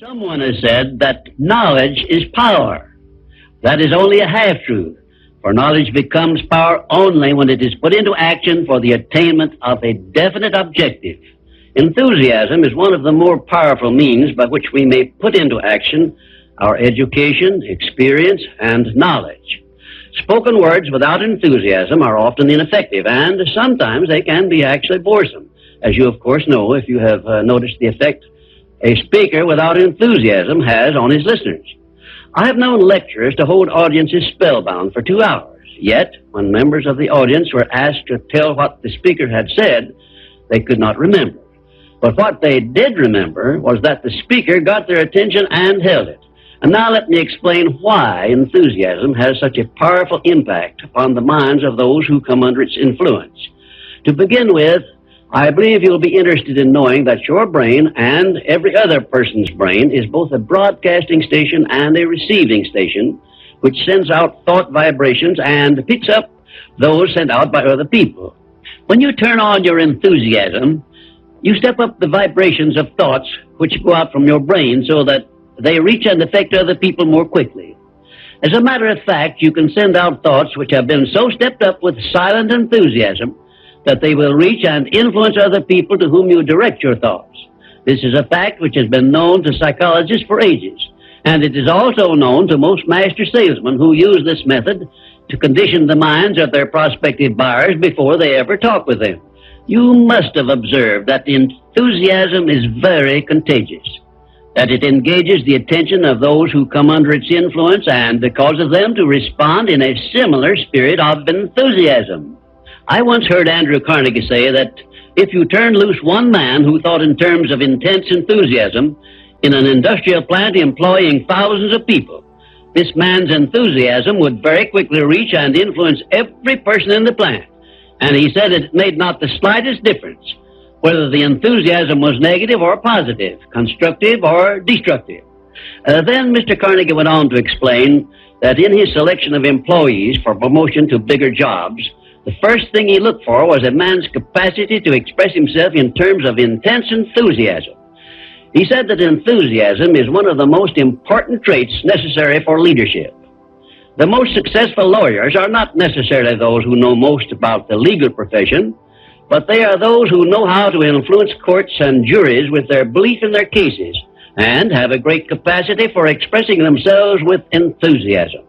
Someone has said that knowledge is power. That is only a half-truth, for knowledge becomes power only when it is put into action for the attainment of a definite objective. Enthusiasm is one of the more powerful means by which we may put into action our education, experience, and knowledge. Spoken words without enthusiasm are often ineffective, and sometimes they can be actually boresome, as you of course know if you have noticed the effect a speaker without enthusiasm has on his listeners. I have known lecturers to hold audiences spellbound for 2 hours, yet when members of the audience were asked to tell what the speaker had said, they could not remember. But what they did remember was that the speaker got their attention and held it. And now let me explain why enthusiasm has such a powerful impact upon the minds of those who come under its influence. To begin with, I believe you'll be interested in knowing that your brain and every other person's brain is both a broadcasting station and a receiving station, which sends out thought vibrations and picks up those sent out by other people. When you turn on your enthusiasm, you step up the vibrations of thoughts which go out from your brain so that they reach and affect other people more quickly. As a matter of fact, you can send out thoughts which have been so stepped up with silent enthusiasm that they will reach and influence other people to whom you direct your thoughts. This is a fact which has been known to psychologists for ages, and it is also known to most master salesmen who use this method to condition the minds of their prospective buyers before they ever talk with them. You must have observed that enthusiasm is very contagious, that it engages the attention of those who come under its influence and causes them to respond in a similar spirit of enthusiasm. I once heard Andrew Carnegie say that if you turned loose one man who thought in terms of intense enthusiasm in an industrial plant employing thousands of people, this man's enthusiasm would very quickly reach and influence every person in the plant. And he said it made not the slightest difference whether the enthusiasm was negative or positive, constructive or destructive. Then Mr. Carnegie went on to explain that in his selection of employees for promotion to bigger jobs, the first thing he looked for was a man's capacity to express himself in terms of intense enthusiasm. He said that enthusiasm is one of the most important traits necessary for leadership. The most successful lawyers are not necessarily those who know most about the legal profession, but they are those who know how to influence courts and juries with their belief in their cases and have a great capacity for expressing themselves with enthusiasm.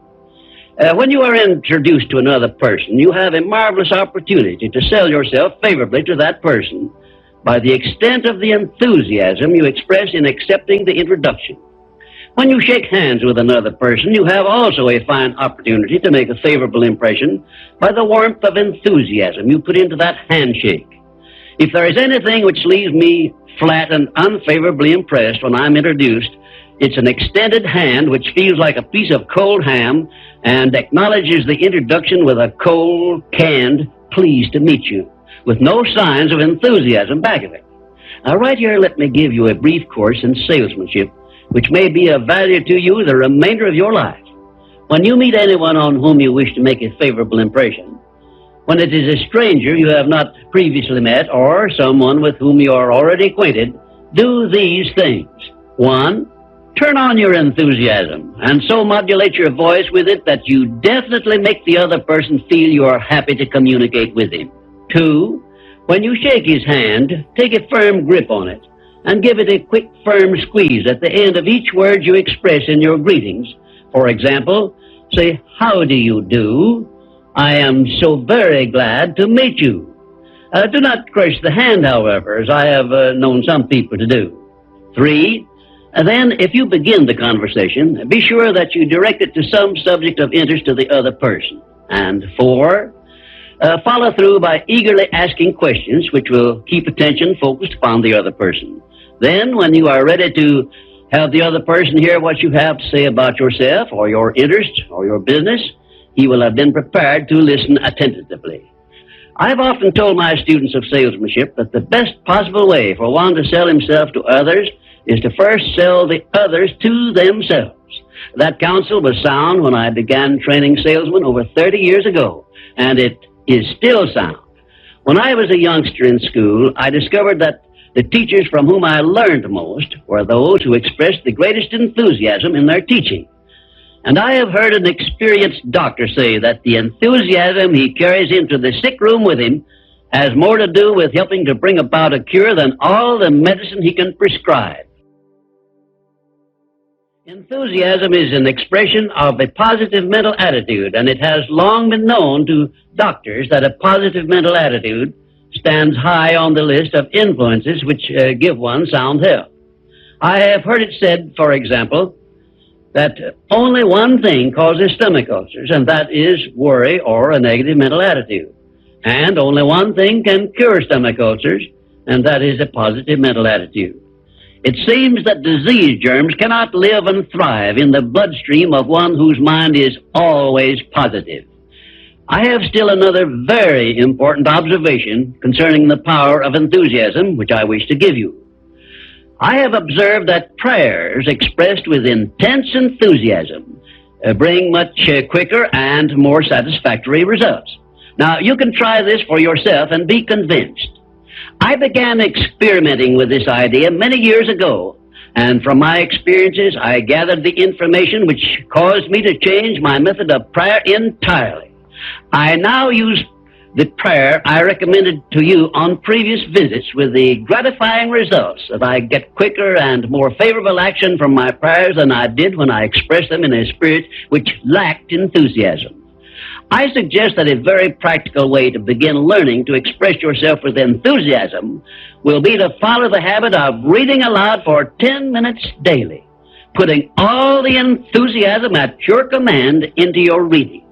When you are introduced to another person, you have a marvelous opportunity to sell yourself favorably to that person by the extent of the enthusiasm you express in accepting the introduction. When you shake hands with another person, you have also a fine opportunity to make a favorable impression by the warmth of enthusiasm you put into that handshake. If there is anything which leaves me flat and unfavorably impressed when I'm introduced, it's an extended hand which feels like a piece of cold ham and acknowledges the introduction with a cold, canned, pleased to meet you, with no signs of enthusiasm back of it. Now, right here, let me give you a brief course in salesmanship, which may be of value to you the remainder of your life. When you meet anyone on whom you wish to make a favorable impression, when it is a stranger you have not previously met or someone with whom you are already acquainted, do these things. 1, turn on your enthusiasm and so modulate your voice with it that you definitely make the other person feel you are happy to communicate with him. 2, when you shake his hand, take a firm grip on it and give it a quick, firm squeeze at the end of each word you express in your greetings. For example, say, "How do you do? I am so very glad to meet you." Do not crush the hand, however, as I have known some people to do. 3, then, if you begin the conversation, be sure that you direct it to some subject of interest to the other person. And 4, follow through by eagerly asking questions which will keep attention focused upon the other person. Then, when you are ready to have the other person hear what you have to say about yourself or your interest or your business, he will have been prepared to listen attentively. I've often told my students of salesmanship that the best possible way for one to sell himself to others is to first sell the others to themselves. That counsel was sound when I began training salesmen over 30 years ago, and it is still sound. When I was a youngster in school, I discovered that The teachers from whom I learned most were those who expressed the greatest enthusiasm in their teaching. And I have heard an experienced doctor say that the enthusiasm he carries into the sick room with him has more to do with helping to bring about a cure than all the medicine he can prescribe. Enthusiasm is an expression of a positive mental attitude, and it has long been known to doctors that a positive mental attitude stands high on the list of influences which give one sound health. I have heard it said, for example, that only one thing causes stomach ulcers, and that is worry or a negative mental attitude. And only one thing can cure stomach ulcers, and that is a positive mental attitude. It seems that disease germs cannot live and thrive in the bloodstream of one whose mind is always positive. I have still another very important observation concerning the power of enthusiasm, which I wish to give you. I have observed that prayers expressed with intense enthusiasm bring much quicker and more satisfactory results. Now, you can try this for yourself and be convinced. I began experimenting with this idea many years ago, and from my experiences, I gathered the information which caused me to change my method of prayer entirely. I now use the prayer I recommended to you on previous visits with the gratifying results that I get quicker and more favorable action from my prayers than I did when I expressed them in a spirit which lacked enthusiasm. I suggest that a very practical way to begin learning to express yourself with enthusiasm will be to follow the habit of reading aloud for 10 minutes daily, putting all the enthusiasm at your command into your reading.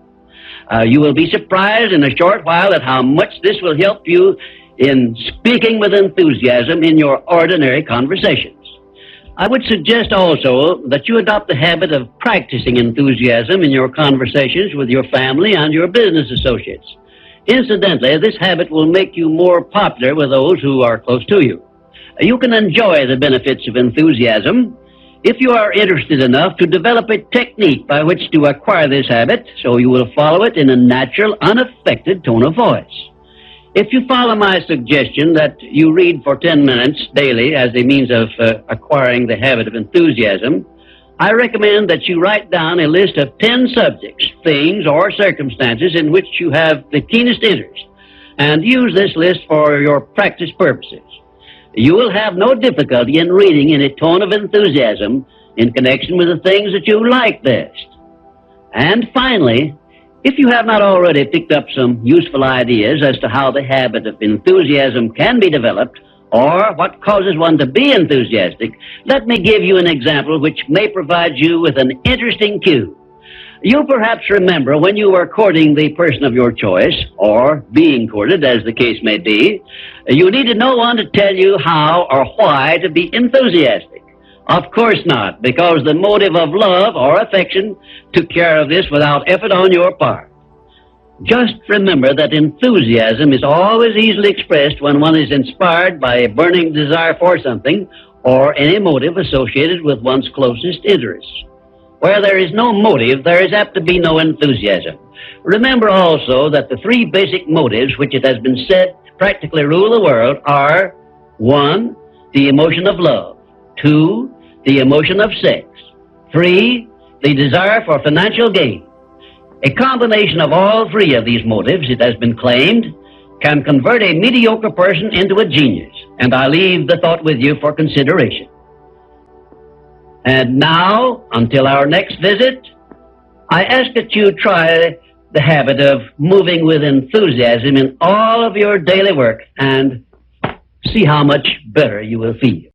You will be surprised in a short while at how much this will help you in speaking with enthusiasm in your ordinary conversations. I would suggest also that you adopt the habit of practicing enthusiasm in your conversations with your family and your business associates. Incidentally, this habit will make you more popular with those who are close to you. You can enjoy the benefits of enthusiasm if you are interested enough to develop a technique by which to acquire this habit, so you will follow it in a natural, unaffected tone of voice. If you follow my suggestion that you read for 10 minutes daily as a means of acquiring the habit of enthusiasm, I recommend that you write down a list of 10 subjects, things, or circumstances in which you have the keenest interest, and use this list for your practice purposes. You will have no difficulty in reading in a tone of enthusiasm in connection with the things that you like best. And finally, if you have not already picked up some useful ideas as to how the habit of enthusiasm can be developed, or what causes one to be enthusiastic, let me give you an example which may provide you with an interesting cue. You perhaps remember when you were courting the person of your choice, or being courted, as the case may be, you needed no one to tell you how or why to be enthusiastic. Of course not, because the motive of love or affection took care of this without effort on your part. Just remember that enthusiasm is always easily expressed when one is inspired by a burning desire for something or any motive associated with one's closest interests. Where there is no motive, there is apt to be no enthusiasm. Remember also that the three basic motives which it has been said practically rule the world are 1. The emotion of love, 2. The emotion of sex, 3. The desire for financial gain. A combination of all three of these motives, it has been claimed, can convert a mediocre person into a genius, and I leave the thought with you for consideration. And now, until our next visit, I ask that you try the habit of moving with enthusiasm in all of your daily work and see how much better you will feel.